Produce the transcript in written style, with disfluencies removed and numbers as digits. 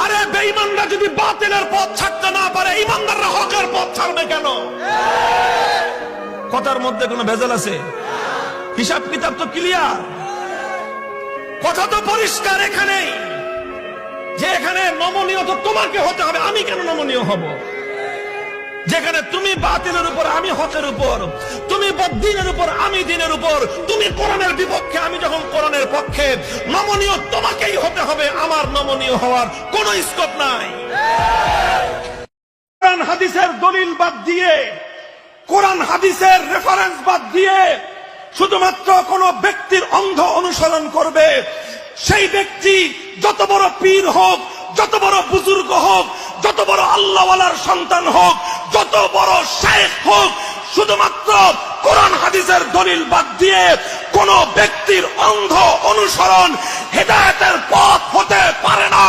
আরে বেঈমানরা যদি বাতিলের পথ ছাড়তে না পারে, ঈমানদাররা হকের পথ ছাড়বে কেন? কথার মধ্যে কোনো ভেজাল আছে? হিসাব কিতাব তো ক্লিয়ার, কথা তো পরিষ্কার এখানেই, যে এখানে নমনীয় তো তোমাকে হতে হবে। আমি কেন নমনীয় হব? যেখানে তুমি বাতিলের উপর, আমি হকের উপর, তুমি বদ্দিনের উপর, আমি দিনের উপর, তুমি কোরআনের বিপক্ষে, আমি যখন কোরআনের পক্ষে, নমনীয় তোমাকেই হতে হবে, আমার নমনীয় হওয়ার কোনো স্কোপ নাই। কোরআন হাদিসের দলিল বাদ দিয়ে, কোরআন হাদিসের রেফারেন্স বাদ দিয়ে শুধুমাত্র কোন ব্যক্তির অন্ধ অনুসরণ করবে, সেই ব্যক্তি যত বড় পীর হোক, যত বড় বুজুর্গ হোক, যত বড় আল্লাহওয়ালার সন্তান হোক, যত বড় শেখ হোক, শুধুমাত্র কোরআন হাদিসের দলিল বাদ দিয়ে কোন ব্যক্তির অন্ধ অনুসরণ হেদায়েতের পথ হতে পারে না।